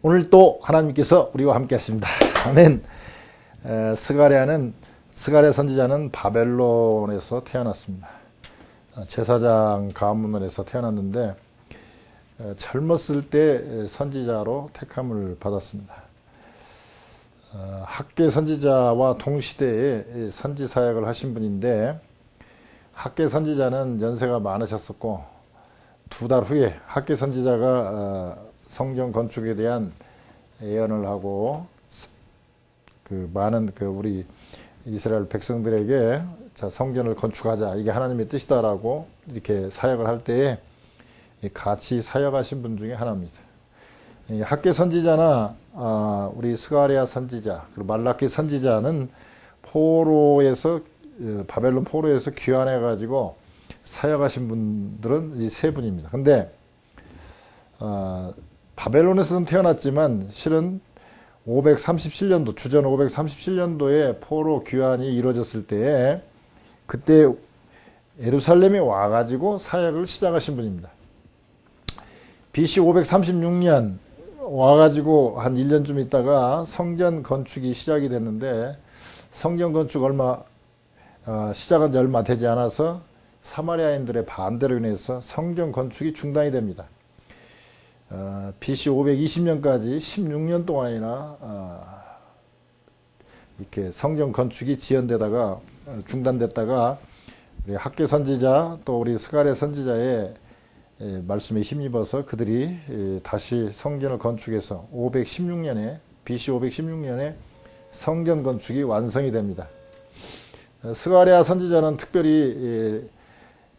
오늘 또 하나님께서 우리와 함께 하십니다. 아멘. 스가랴 선지자는 바벨론에서 태어났습니다. 제사장 가문에서 태어났는데 젊었을 때 선지자로 택함을 받았습니다. 학개 선지자와 동시대에 선지 사역을 하신 분인데, 학개 선지자는 연세가 많으셨었고 2달 후에 학개 선지자가 성전 건축에 대한 예언을 하고 많은 우리 이스라엘 백성들에게 자, 성전을 건축하자, 이게 하나님의 뜻이다라고 이렇게 사역을 할 때에 같이 사역하신 분 중에 하나입니다. 학개 선지자나 우리 스가랴 선지자 그리고 말라키 선지자는 바벨론 포로에서 귀환해 가지고 사역하신 분들은 이 세 분입니다. 근데 바벨론에서는 태어났지만 실은 537년도 주전 537년도에 포로 귀환이 이루어졌을 때에 그때 예루살렘에 와가지고 사역을 시작하신 분입니다. BC 536년 와가지고 한 1년쯤 있다가 성전 건축이 시작이 됐는데, 성전 건축 시작한 지 얼마 되지 않아서 사마리아인들의 반대로 인해서 성전 건축이 중단이 됩니다. BC 520년까지 16년 동안이나 이렇게 성전 건축이 지연되다가 중단됐다가 우리 학개 선지자 또 우리 스가랴 선지자의 말씀에 힘입어서 그들이 다시 성전을 건축해서 BC 516년에 성전 건축이 완성이 됩니다. 스가랴 선지자는 특별히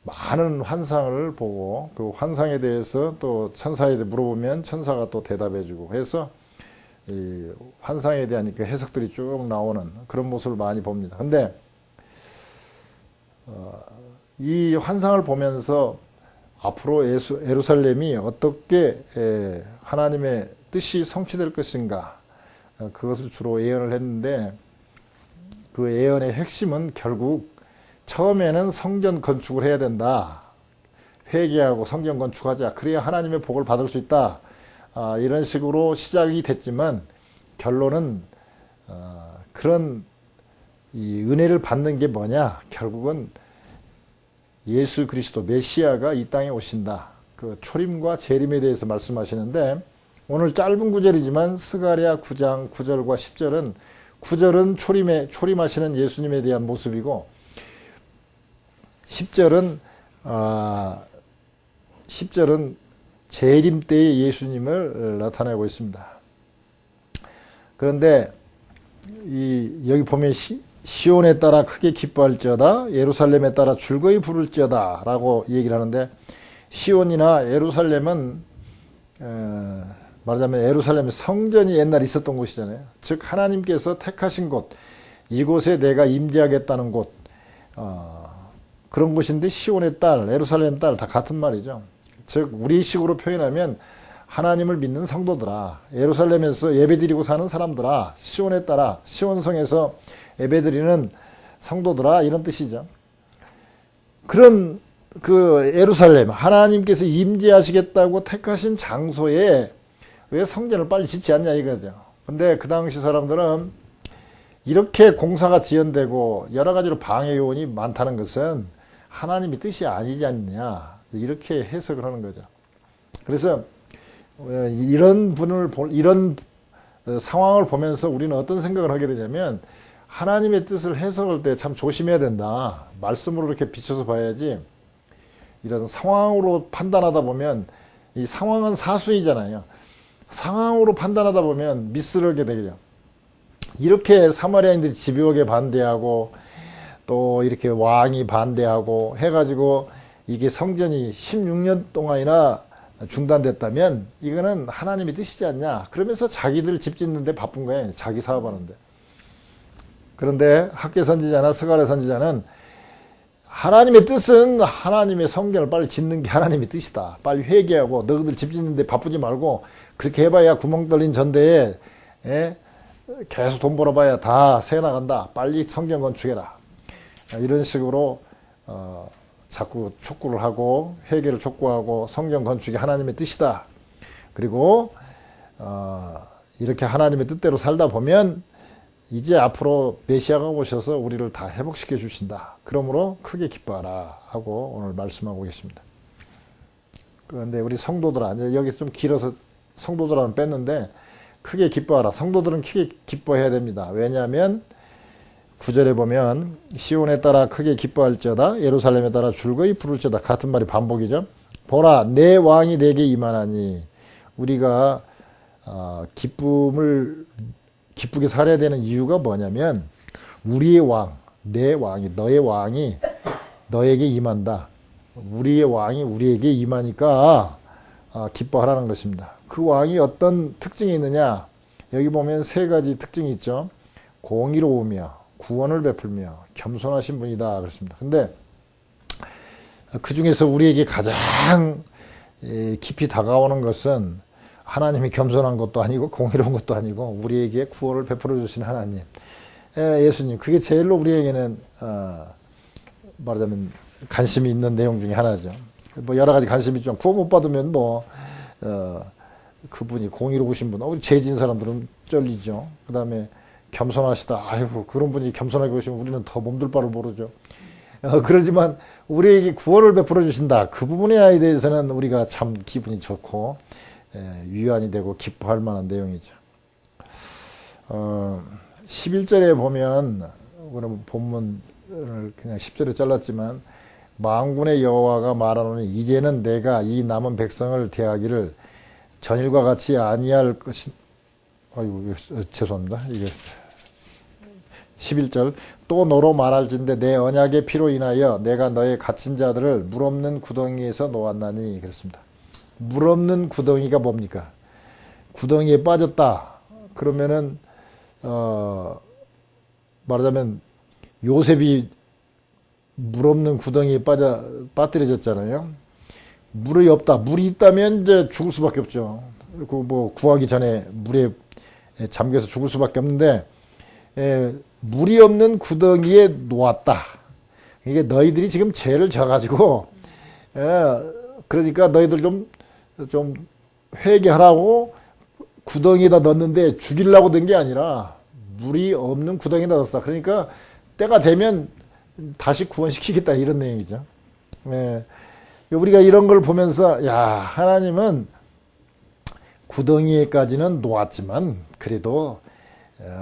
많은 환상을 보고 그 환상에 대해서 또 천사에게 물어보면 천사가 또 대답해주고 해서 이 환상에 대한 해석들이 쭉 나오는 그런 모습을 많이 봅니다. 근데 이 환상을 보면서 앞으로 예루살렘이 어떻게 하나님의 뜻이 성취될 것인가, 그것을 주로 예언을 했는데, 그 예언의 핵심은 결국 처음에는 성전 건축을 해야 된다, 회개하고 성전 건축하자, 그래야 하나님의 복을 받을 수 있다, 이런 식으로 시작이 됐지만 결론은 그런 이 은혜를 받는 게 뭐냐, 결국은 예수 그리스도 메시아가 이 땅에 오신다, 그 초림과 재림에 대해서 말씀하시는데, 오늘 짧은 구절이지만 스가랴 9장 9절과 10절은 9절은 초림하시는 예수님에 대한 모습이고 10절은 재림 때의 예수님을 나타내고 있습니다. 그런데 여기 보면 시온에 따라 크게 기뻐할지어다, 예루살렘에 따라 즐거이 부를지어다 라고 얘기를 하는데, 시온이나 예루살렘은 말하자면 예루살렘 성전이 옛날에 있었던 곳이잖아요. 즉 하나님께서 택하신 곳, 이곳에 내가 임재하겠다는 곳, 그런 곳인데 시온의 딸, 예루살렘 딸 다 같은 말이죠. 즉 우리식으로 표현하면 하나님을 믿는 성도들아, 예루살렘에서 예배드리고 사는 사람들아, 시온에 따라 시온성에서 예배드리는 성도들아, 이런 뜻이죠. 그런 그 예루살렘, 하나님께서 임재하시겠다고 택하신 장소에 왜 성전을 빨리 짓지 않냐 이거죠. 근데 그 당시 사람들은 이렇게 공사가 지연되고 여러 가지로 방해 요인이 많다는 것은 하나님의 뜻이 아니지 않느냐, 이렇게 해석을 하는 거죠. 그래서 이런 상황을 보면서 우리는 어떤 생각을 하게 되냐면, 하나님의 뜻을 해석할 때 참 조심해야 된다. 말씀으로 이렇게 비춰서 봐야지, 이런 상황으로 판단하다 보면, 이 상황은 사수이잖아요. 상황으로 판단하다 보면 미스르게 되죠. 이렇게 사마리아인들이 집요하게 반대하고 또 이렇게 왕이 반대하고 해가지고 이게 성전이 16년 동안이나 중단됐다면 이거는 하나님의 뜻이지 않냐, 그러면서 자기들 집 짓는데 바쁜 거예요. 자기 사업하는데. 그런데 학개 선지자나 스가랴 선지자는 하나님의 뜻은 하나님의 성전을 빨리 짓는 게 하나님의 뜻이다, 빨리 회개하고 너희들 집 짓는데 바쁘지 말고 그렇게 해봐야 구멍 뚫린 전대에 계속 돈 벌어봐야 다 새 나간다, 빨리 성전 건축해라, 이런 식으로 자꾸 촉구를 하고 회개를 촉구하고 성전 건축이 하나님의 뜻이다, 그리고 이렇게 하나님의 뜻대로 살다 보면 이제 앞으로 메시아가 오셔서 우리를 다 회복시켜 주신다. 그러므로 크게 기뻐하라 하고 오늘 말씀하고 계십니다. 그런데 우리 성도들아, 여기서 좀 길어서 성도들은 뺐는데 크게 기뻐하라. 성도들은 크게 기뻐해야 됩니다. 왜냐하면 9절에 보면 시온에 따라 크게 기뻐할지어다 예루살렘에 따라 즐거이 부를지어다. 같은 말이 반복이죠. 보라 내 왕이 내게 임하나니. 우리가 기쁘게 살아야 되는 이유가 뭐냐면 우리의 왕, 내 왕이, 너의 왕이 너에게 임한다. 우리의 왕이 우리에게 임하니까 기뻐하라는 것입니다. 그 왕이 어떤 특징이 있느냐? 여기 보면 세 가지 특징이 있죠. 공의로우며 구원을 베풀며 겸손하신 분이다 그렇습니다. 근데 그 중에서 우리에게 가장 깊이 다가오는 것은 하나님이 겸손한 것도 아니고 공의로운 것도 아니고 우리에게 구원을 베풀어 주신 하나님, 예수님. 그게 제일로 우리에게는 말하자면 관심이 있는 내용 중에 하나죠. 뭐 여러 가지 관심이 있죠. 구원 못 받으면 그분이 공의로우신 분, 우리 죄진 사람들은 쩔리죠. 그 다음에 겸손하시다. 아이고, 그런 분이 겸손하게 오시면 우리는 더 몸둘 바를 모르죠. 그러지만 우리에게 구원을 베풀어 주신다. 그 부분에 대해서는 우리가 참 기분이 좋고 위안이 되고 기뻐할 만한 내용이죠. 11절에 보면 그럼 본문을 그냥 10절에 잘랐지만 만군의 여호와가 말하노니 이제는 내가 이 남은 백성을 대하기를 전일과 같이 아니할 것이. 아이고, 죄송합니다. 이게 11절 또 너로 말할진대 내 언약의 피로 인하여 내가 너의 갇힌 자들을 물 없는 구덩이에서 놓았나니. 그렇습니다. 물 없는 구덩이가 뭡니까? 구덩이에 빠졌다. 그러면은 말하자면 요셉이 물 없는 구덩이에 빠뜨려졌잖아요. 물이 없다. 물이 있다면 이제 죽을 수밖에 없죠. 그 뭐 구하기 전에 물에 잠겨서 죽을 수밖에 없는데 물이 없는 구덩이에 놓았다. 이게 너희들이 지금 죄를 져가지고 그러니까 너희들 좀 회개하라고 구덩이에다 넣었는데 죽이려고 된 게 아니라 물이 없는 구덩이에다 넣었다. 그러니까 때가 되면 다시 구원시키겠다 이런 내용이죠. 우리가 이런 걸 보면서 야, 하나님은 구덩이에까지는 놓았지만 그래도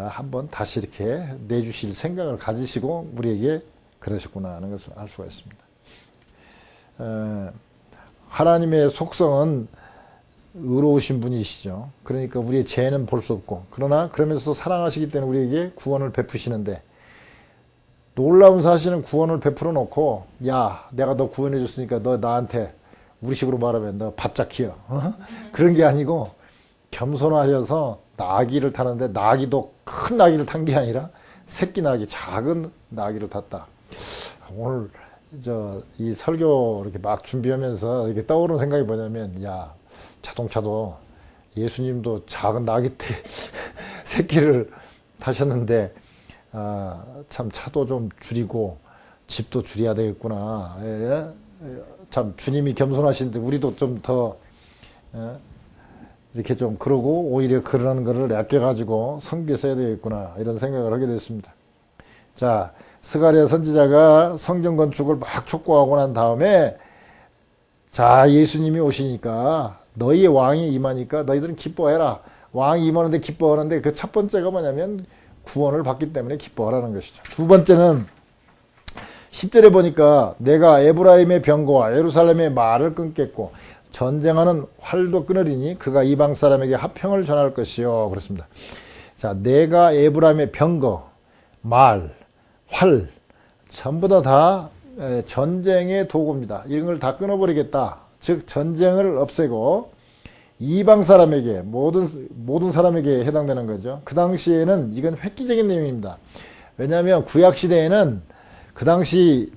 한번 다시 이렇게 내주실 생각을 가지시고 우리에게 그러셨구나 하는 것을 알 수가 있습니다. 하나님의 속성은 의로우신 분이시죠. 그러니까 우리의 죄는 볼 수 없고 그러나 그러면서 사랑하시기 때문에 우리에게 구원을 베푸시는데 놀라운 사실은 구원을 베풀어 놓고 야, 내가 너 구원해 줬으니까 너 나한테 우리식으로 말하면 너 바짝 키워. 그런 게 아니고 겸손하셔서 나귀를 타는데 나귀도 큰 나귀를 탄 게 아니라 새끼 나귀, 작은 나귀를 탔다. 오늘 이 설교 이렇게 막 준비하면서 이렇게 떠오르는 생각이 뭐냐면 야, 자동차도 예수님도 작은 나귀 새끼를 타셨는데 참 차도 좀 줄이고 집도 줄여야 되겠구나. 참 주님이 겸손하신데 우리도 좀 더 이렇게 좀 그러고 오히려 그러는 거를 아껴가지고 성교에 써야 되겠구나 이런 생각을 하게 됐습니다. 자, 스가랴 선지자가 성전 건축을 막 촉구하고 난 다음에 자, 예수님이 오시니까 너희의 왕이 임하니까 너희들은 기뻐해라. 왕이 임하는데 기뻐하는데 그 첫 번째가 뭐냐면 구원을 받기 때문에 기뻐하라는 것이죠. 두 번째는 10절에 보니까 내가 에브라임의 병거와 예루살렘의 말을 끊겠고 전쟁하는 활도 끊으리니 그가 이방 사람에게 화평을 전할 것이요. 그렇습니다. 자, 내가 에브라임의 병거, 말, 활 전부 다 전쟁의 도구입니다. 이런 걸 다 끊어버리겠다. 즉 전쟁을 없애고 이방 사람에게 모든 사람에게 해당되는 거죠. 그 당시에는 이건 획기적인 내용입니다. 왜냐하면 구약 시대에는 그 당시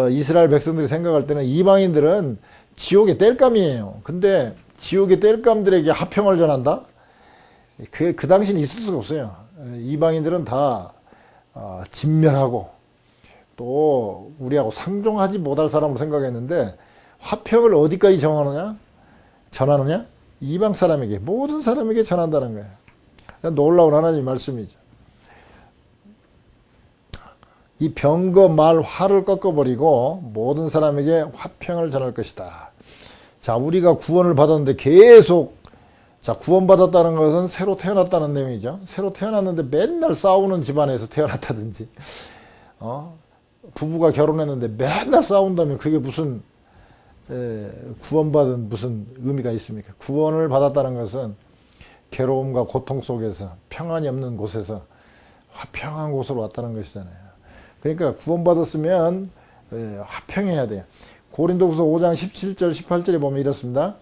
이스라엘 백성들이 생각할 때는 이방인들은 지옥의 땔감이에요. 근데 지옥의 땔감들에게 화평을 전한다? 그 당시는 있을 수가 없어요. 이방인들은 다 진멸하고 또 우리하고 상종하지 못할 사람으로 생각했는데 화평을 어디까지 전하느냐? 이방 사람에게, 모든 사람에게 전한다는 거예요. 놀라운 하나님의 말씀이죠. 이 병거 말 화를 꺾어버리고 모든 사람에게 화평을 전할 것이다. 자, 우리가 구원을 받았는데 계속, 자, 구원받았다는 것은 새로 태어났다는 내용이죠. 새로 태어났는데 맨날 싸우는 집안에서 태어났다든지, 부부가 결혼했는데 맨날 싸운다면 그게 무슨, 구원받은 무슨 의미가 있습니까? 구원을 받았다는 것은 괴로움과 고통 속에서, 평안이 없는 곳에서 화평한 곳으로 왔다는 것이잖아요. 그러니까 구원받았으면 화평해야 돼요. 고린도후서 5장 17절 18절에 보면 이렇습니다.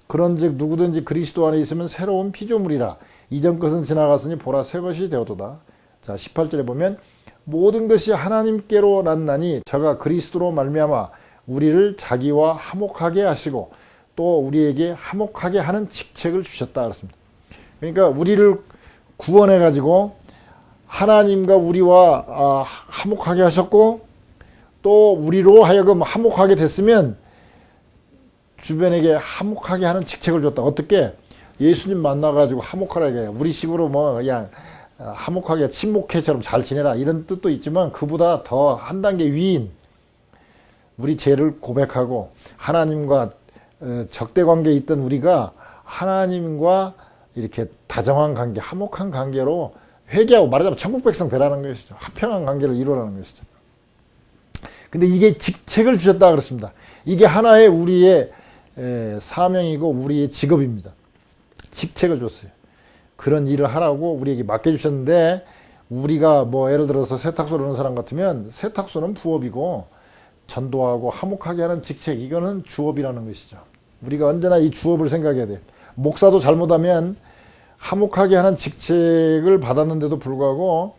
그런즉 누구든지 그리스도 안에 있으면 새로운 피조물이라. 이전 것은 지나갔으니 보라 새 것이 되었도다. 자, 18절에 보면 모든 것이 하나님께로 났나니 저가 그리스도로 말미암아 우리를 자기와 화목하게 하시고 또 우리에게 화목하게 하는 직책을 주셨다 그랬습니다. 그러니까 우리를 구원해 가지고 하나님과 우리와 화목하게 하셨고 또 우리로 하여금 화목하게 됐으면 주변에게 화목하게 하는 직책을 줬다. 어떻게? 예수님 만나가지고 화목하게, 우리식으로 뭐 그냥 화목하게 친목회처럼 잘 지내라 이런 뜻도 있지만 그보다 더 한 단계 위인, 우리 죄를 고백하고 하나님과 적대 관계에 있던 우리가 하나님과 이렇게 다정한 관계, 화목한 관계로 회개하고, 말하자면 천국 백성 되라는 것이죠. 화평한 관계를 이루라는 것이죠. 근데 이게 직책을 주셨다 그렇습니다. 이게 하나의 우리의 사명이고 우리의 직업입니다. 직책을 줬어요. 그런 일을 하라고 우리에게 맡겨주셨는데, 우리가 뭐 예를 들어서 세탁소를 하는 사람 같으면 세탁소는 부업이고 전도하고 화목하게 하는 직책, 이거는 주업이라는 것이죠. 우리가 언제나 이 주업을 생각해야 돼요. 목사도 잘못하면 화목하게 하는 직책을 받았는데도 불구하고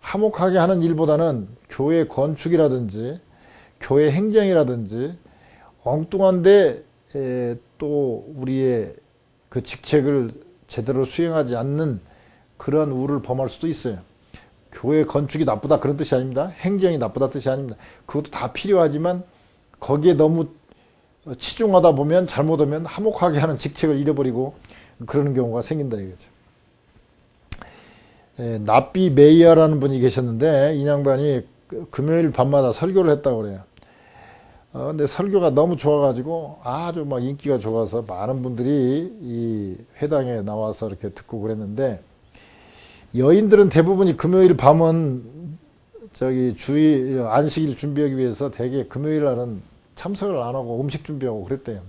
화목하게 하는 일보다는 교회 건축이라든지 교회 행정이라든지 엉뚱한데 또 우리의 그 직책을 제대로 수행하지 않는 그런 우를 범할 수도 있어요. 교회 건축이 나쁘다 그런 뜻이 아닙니다. 행정이 나쁘다 뜻이 아닙니다. 그것도 다 필요하지만 거기에 너무 치중하다 보면 잘못하면 화목하게 하는 직책을 잃어버리고 그러는 경우가 생긴다 이거죠. 납비 메이어라는 분이 계셨는데 이 양반이 금요일 밤마다 설교를 했다고 그래요. 근데 설교가 너무 좋아가지고 아주 막 인기가 좋아서 많은 분들이 이 회당에 나와서 이렇게 듣고 그랬는데, 여인들은 대부분이 금요일 밤은 저기 주일 안식일 준비하기 위해서 대개 금요일 날은 참석을 안 하고 음식 준비하고 그랬대요.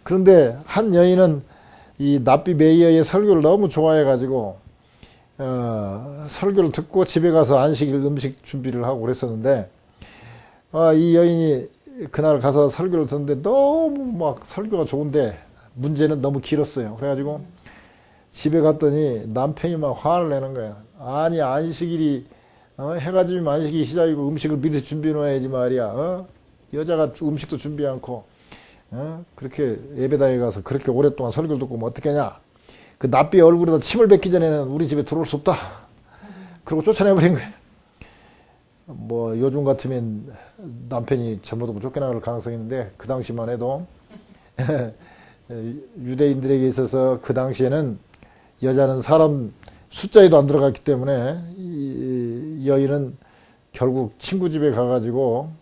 그런데 한 여인은 이 납비 메이어의 설교를 너무 좋아해가지고 설교를 듣고 집에 가서 안식일 음식 준비를 하고 그랬었는데, 이 여인이 그날 가서 설교를 듣는데 너무 막 설교가 좋은데 문제는 너무 길었어요. 그래가지고 집에 갔더니 남편이 막 화를 내는 거야. 아니 안식일이 해가 지면 안식일이 시작이고 음식을 미리 준비해 놓아야지 말이야. 여자가 음식도 준비 않고 그렇게 예배당에 가서 그렇게 오랫동안 설교를 듣고 뭐 어떻겠냐. 그 납비의 얼굴에다 침을 뱉기 전에는 우리 집에 들어올 수 없다. 그러고 쫓아내버린 거예요. 뭐 요즘 같으면 남편이 잘못하면 쫓겨나갈 가능성이 있는데 그 당시만 해도 유대인들에게 있어서 그 당시에는 여자는 사람 숫자에도 안 들어갔기 때문에 이 여인은 결국 친구 집에 가가지고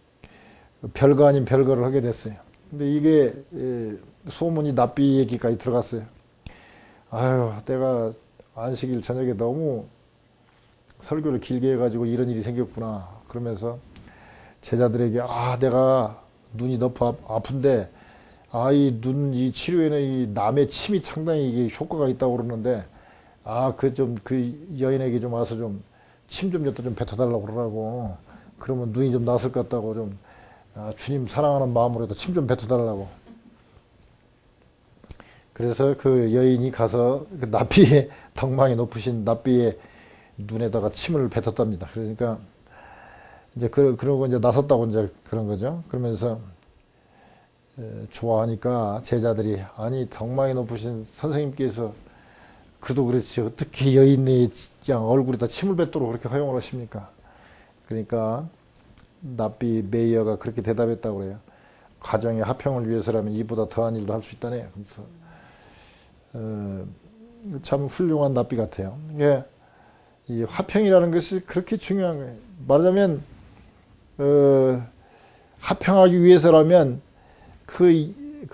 별거 아닌 별거를 하게 됐어요. 근데 이게 소문이 납비 얘기까지 들어갔어요. 아유, 내가 안식일 저녁에 너무 설교를 길게 해가지고 이런 일이 생겼구나. 그러면서 제자들에게 내가 눈이 너무 아픈데 이 눈 이 치료에는 이 남의 침이 상당히 이게 효과가 있다고 그러는데 그 여인에게 좀 와서 좀 침 좀 엿다 좀 뱉어달라고 그러라고. 그러면 눈이 좀 나았을 것 같다고 좀 주님 사랑하는 마음으로도 침 좀 뱉어달라고. 그래서 그 여인이 가서 그 납비의 덕망이 높으신 납비의 눈에다가 침을 뱉었답니다. 그러니까 이제 그러고 이제 나섰다고 이제 그런 거죠. 그러면서 좋아하니까 제자들이 아니 덕망이 높으신 선생님께서 그래도 그렇지 어떻게 여인의 그냥 얼굴에다 침을 뱉도록 그렇게 허용을 하십니까? 그러니까 납비 메이어가 그렇게 대답했다고 그래요. 가정의 화평을 위해서라면 이보다 더한 일도 할 수 있다네. 그래서 참 훌륭한 납비 같아요. 이게 이 화평이라는 것이 그렇게 중요한 거예요. 말하자면 화평하기 위해서라면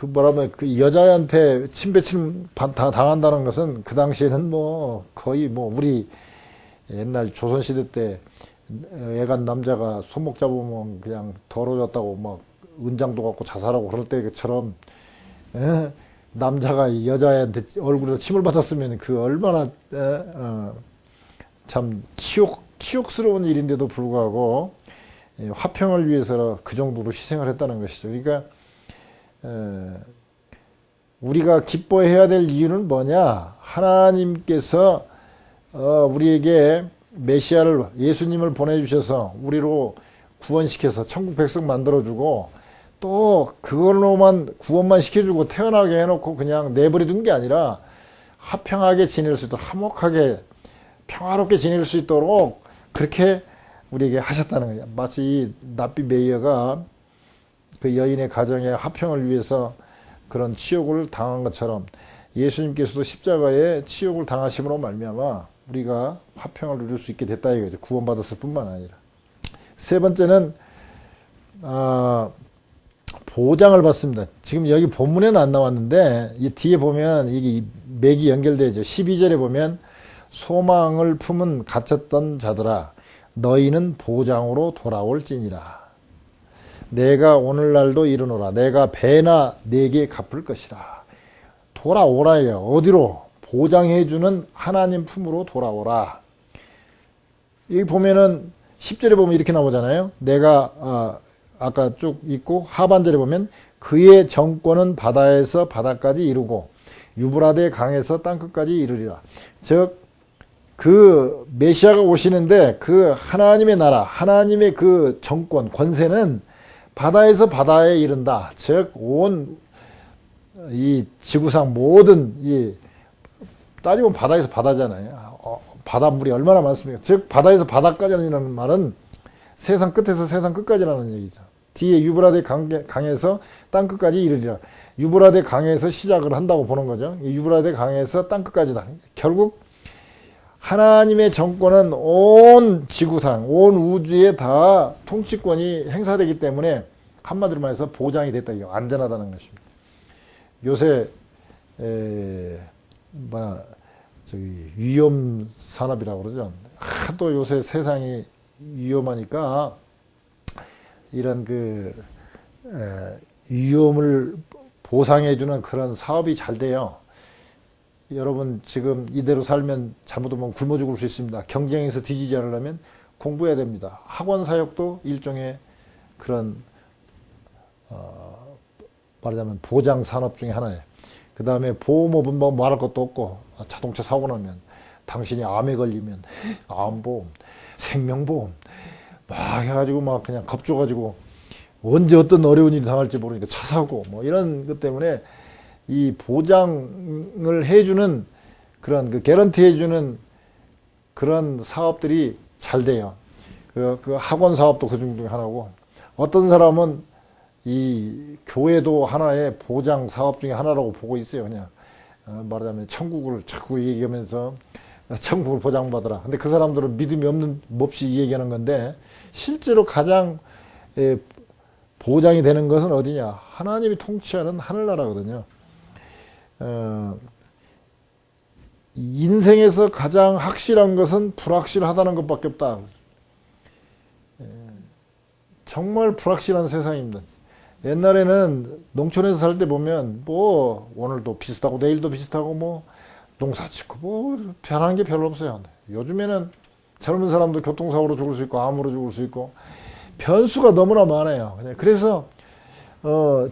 뭐라면 그 여자한테 침배침 당한다는 것은 그 당시에는 뭐 거의 뭐 우리 옛날 조선시대 때 애간 남자가 손목 잡으면 그냥 더러워졌다고 막 은장도 갖고 자살하고 그럴 때처럼 남자가 여자한테 얼굴에서 침을 받았으면 그 얼마나 참 치욕스러운 일인데도 불구하고 화평을 위해서 그 정도로 희생을 했다는 것이죠. 그러니까 우리가 기뻐해야 될 이유는 뭐냐? 하나님께서 우리에게 메시아를 예수님을 보내주셔서 우리로 구원시켜서 천국 백성 만들어주고 또 그걸로만 구원만 시켜주고 태어나게 해놓고 그냥 내버려둔 게 아니라 화평하게 지낼 수 있도록 화목하게 평화롭게 지낼 수 있도록 그렇게 우리에게 하셨다는 거예요. 마치 이 납비 메이어가 그 여인의 가정의 화평을 위해서 그런 치욕을 당한 것처럼 예수님께서도 십자가에 치욕을 당하심으로 말미암아 우리가 화평을 누릴 수 있게 됐다 이거죠. 구원받았을 뿐만 아니라. 세 번째는 보장을 받습니다. 지금 여기 본문에는 안 나왔는데 이 뒤에 보면 이게 맥이 연결되죠. 12절에 보면 소망을 품은 갇혔던 자들아 너희는 보장으로 돌아올지니라. 내가 오늘날도 이르노라. 내가 배나 네게 갚을 것이라. 돌아오라예요. 어디로? 보장해주는 하나님 품으로 돌아오라. 여기 보면은 10절에 보면 이렇게 나오잖아요. 내가 아까 쭉 있고 하반절에 보면 그의 정권은 바다에서 바다까지 이루고 유브라데 강에서 땅끝까지 이르리라. 즉 그 메시아가 오시는데 그 하나님의 나라, 하나님의 그 정권, 권세는 바다에서 바다에 이른다. 즉 온 이 지구상 모든 따지면 바다에서 바다잖아요. 바닷물이 얼마나 많습니까? 즉 바다에서 바다까지라는 말은 세상 끝에서 세상 끝까지라는 얘기죠. 뒤에 유브라데 강에서 땅 끝까지 이르리라. 유브라데 강에서 시작을 한다고 보는 거죠. 유브라데 강에서 땅 끝까지다. 결국 하나님의 정권은 온 지구상, 온 우주에 다 통치권이 행사되기 때문에 한마디로 말해서 보장이 됐다. 안전하다는 것입니다. 요새 위험 산업이라고 그러죠. 하도 요새 세상이 위험하니까 이런 위험을 보상해주는 그런 사업이 잘 돼요. 여러분 지금 이대로 살면 잘못하면 굶어 죽을 수 있습니다. 경쟁에서 뒤지지 않으려면 공부해야 됩니다. 학원 사역도 일종의 그런 말하자면 보장 산업 중에 하나예요. 그 다음에 보험업은 뭐 말할 것도 없고 자동차 사고 나면 당신이 암에 걸리면 암보험, 생명보험 막 해가지고 막 그냥 겁줘가지고 언제 어떤 어려운 일이 당할지 모르니까 차 사고 뭐 이런 것 때문에 이 보장을 해주는 그런 개런티 해주는 그런 사업들이 잘 돼요. 그 학원 사업도 그 중에 하나고 어떤 사람은 이 교회도 하나의 보장 사업 중에 하나라고 보고 있어요. 그냥 말하자면 천국을 자꾸 얘기하면서 천국을 보장받으라. 근데 그 사람들은 믿음이 없이 얘기하는 건데 실제로 가장 보장이 되는 것은 어디냐? 하나님이 통치하는 하늘나라거든요. 인생에서 가장 확실한 것은 불확실하다는 것밖에 없다. 정말 불확실한 세상입니다. 옛날에는 농촌에서 살 때 보면 뭐 오늘도 비슷하고 내일도 비슷하고 뭐 농사 짓고 뭐 변한 게 별로 없어요. 요즘에는 젊은 사람도 교통사고로 죽을 수 있고 암으로 죽을 수 있고 변수가 너무나 많아요. 그래서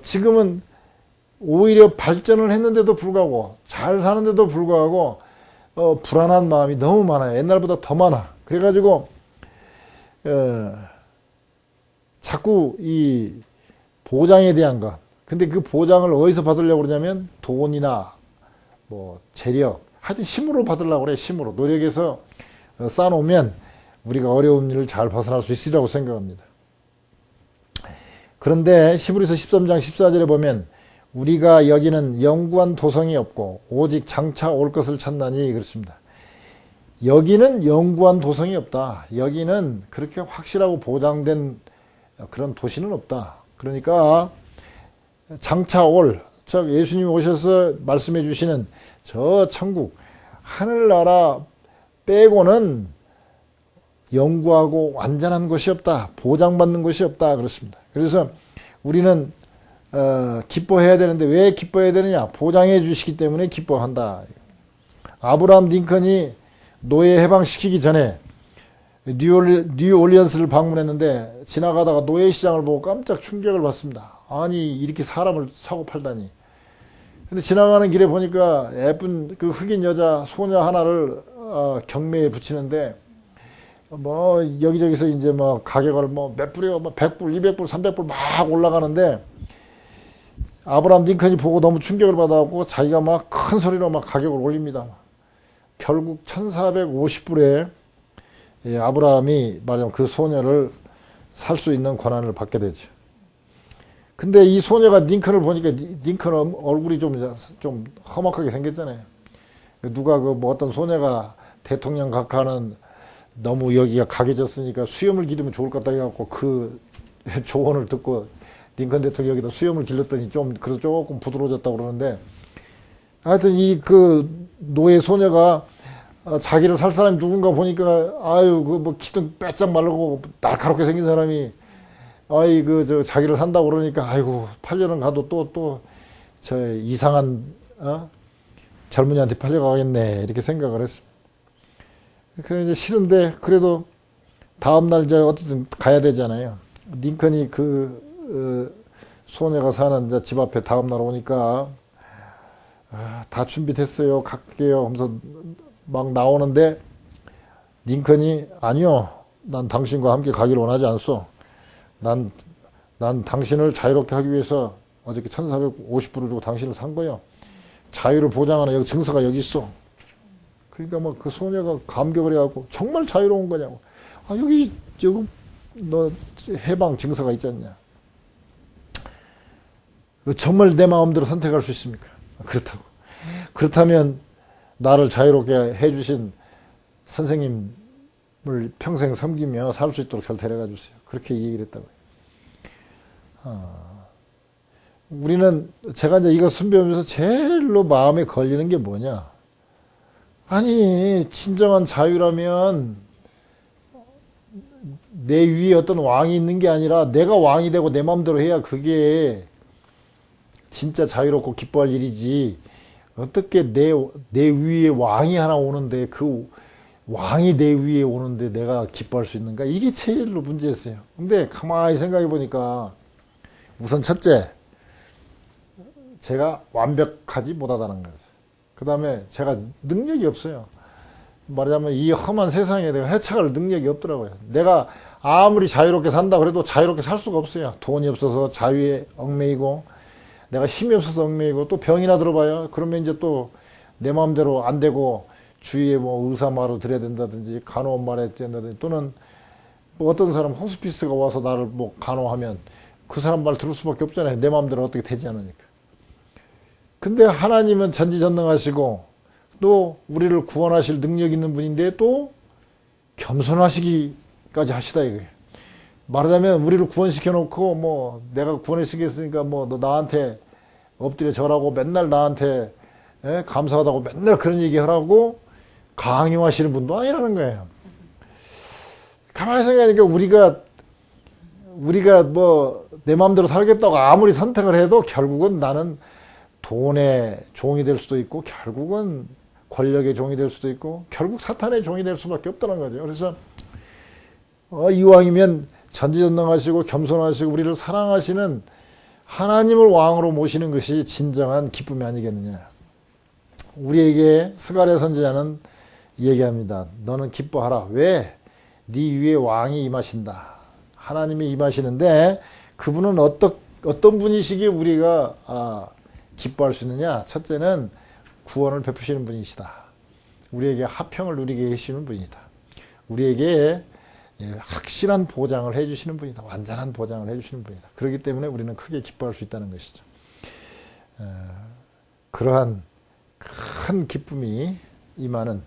지금은 오히려 발전을 했는데도 불구하고 잘 사는데도 불구하고 불안한 마음이 너무 많아요. 옛날보다 더 많아. 그래가지고 자꾸 이 보장에 대한 것. 근데 그 보장을 어디서 받으려고 그러냐면 돈이나 뭐 재력, 하여튼 힘으로 받으려고 그래. 힘으로. 노력해서 쌓아놓으면 우리가 어려운 일을 잘 벗어날 수 있으리라고 생각합니다. 그런데 히브리서 13장 14절에 보면 우리가 여기는 영구한 도성이 없고 오직 장차 올 것을 찾나니 그렇습니다. 여기는 영구한 도성이 없다. 여기는 그렇게 확실하고 보장된 그런 도시는 없다. 그러니까 장차 올, 즉 예수님이 오셔서 말씀해 주시는 저 천국, 하늘나라 빼고는 영구하고 완전한 것이 없다. 보장받는 것이 없다. 그렇습니다. 그래서 우리는 기뻐해야 되는데 왜 기뻐해야 되느냐? 보장해 주시기 때문에 기뻐한다. 아브라함 링컨이 노예 해방시키기 전에 뉴올리언스를 방문했는데 지나가다가 노예 시장을 보고 깜짝 충격을 받습니다. 아니 이렇게 사람을 사고 팔다니. 근데 지나가는 길에 보니까 예쁜 그 흑인 여자 소녀 하나를 경매에 붙이는데 뭐 여기저기서 이제 뭐 가격을 뭐 몇 불이요, 뭐 100불, 200불, 300불 막 올라가는데 아브라함 링컨이 보고 너무 충격을 받아갖고 자기가 막 큰 소리로 막 가격을 올립니다. 결국 1450불에 아브라함이 말하자면 그 소녀를 살 수 있는 권한을 받게 되죠. 근데 이 소녀가 링컨을 보니까 링컨 얼굴이 좀 험악하게 생겼잖아요. 누가 그 뭐 어떤 소녀가 대통령 각하는 너무 여기가 각해졌으니까 수염을 기르면 좋을 것 같다 해갖고 그 조언을 듣고 링컨 대통령이 여기다 수염을 길렀더니 그래도 조금 부드러워졌다고 그러는데 하여튼 이 그 노예 소녀가 자기를 살 사람이 누군가 보니까 아유 그 뭐 키도 빼짝 마르고 날카롭게 생긴 사람이 아이 저 자기를 산다고 그러니까 아이고 8년은 가도 또 저 이상한 젊은이한테 팔려가겠네 이렇게 생각을 했습니다. 그 이제 싫은데 그래도 다음날 이제 어쨌든 가야 되잖아요. 링컨이 소녀가 사는 이제 집 앞에 다음날 오니까 다 준비됐어요. 갈게요. 하면서 막 나오는데 링컨이 아니요. 난 당신과 함께 가기를 원하지 않소. 난 당신을 자유롭게 하기 위해서 어저께 1450불을 주고 당신을 산 거요. 자유를 보장하는 여기 증서가 여기 있어. 그러니까 뭐 그 소녀가 감격을 해갖고 정말 자유로운 거냐고. 여기 너 해방 증서가 있지 않냐. 정말 내 마음대로 선택할 수 있습니까? 그렇다고. 그렇다면 나를 자유롭게 해주신 선생님을 평생 섬기며 살 수 있도록 잘 데려가 주세요. 그렇게 얘기를 했다고요. 우리는 제가 이제 이거 순배우면서 제일로 마음에 걸리는 게 뭐냐? 아니 진정한 자유라면 내 위에 어떤 왕이 있는 게 아니라 내가 왕이 되고 내 마음대로 해야 그게 진짜 자유롭고 기뻐할 일이지. 어떻게 내 위에 왕이 하나 오는데 그 왕이 내 위에 오는데 내가 기뻐할 수 있는가? 이게 제일로 문제였어요. 근데 가만히 생각해 보니까 우선 첫째, 제가 완벽하지 못하다는 거예요. 그 다음에 제가 능력이 없어요. 말하자면 이 험한 세상에 내가 헤쳐갈 능력이 없더라고요. 내가 아무리 자유롭게 산다 그래도 자유롭게 살 수가 없어요. 돈이 없어서 자유에 얽매이고 내가 힘이 없어서 얽매이고 또 병이나 들어봐요. 그러면 이제 또 내 마음대로 안 되고 주위에 뭐 의사 말을 들어야 된다든지 간호원 말해야 된다든지 또는 뭐 어떤 사람 호스피스가 와서 나를 뭐 간호하면 그 사람 말 들을 수밖에 없잖아요. 내 마음대로 어떻게 되지 않으니까. 근데 하나님은 전지전능하시고 또 우리를 구원하실 능력 있는 분인데 또 겸손하시기까지 하시다 이거예요. 말하자면 우리를 구원시켜 놓고 뭐 내가 구원했으니까 뭐 너 나한테 엎드려 절하고 맨날 나한테 감사하다고 맨날 그런 얘기 하라고 강요하시는 분도 아니라는 거예요. 가만히 생각하니까 우리가 뭐 내 마음대로 살겠다고 아무리 선택을 해도 결국은 나는 돈의 종이 될 수도 있고 결국은 권력의 종이 될 수도 있고 결국 사탄의 종이 될 수밖에 없다는 거죠. 그래서 이왕이면 전지전능하시고 겸손하시고 우리를 사랑하시는 하나님을 왕으로 모시는 것이 진정한 기쁨이 아니겠느냐. 우리에게 스가랴 선지자는 얘기합니다. 너는 기뻐하라. 왜? 네 위에 왕이 임하신다. 하나님이 임하시는데 그분은 어떤 분이시기에 우리가 기뻐할 수 있느냐. 첫째는 구원을 베푸시는 분이시다. 우리에게 화평을 누리게 해주시는 분이다. 우리에게 확실한 보장을 해주시는 분이다. 완전한 보장을 해주시는 분이다. 그렇기 때문에 우리는 크게 기뻐할 수 있다는 것이죠. 그러한 큰 기쁨이 임하는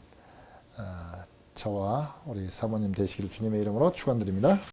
저와 우리 사모님 되시길 주님의 이름으로 축원드립니다.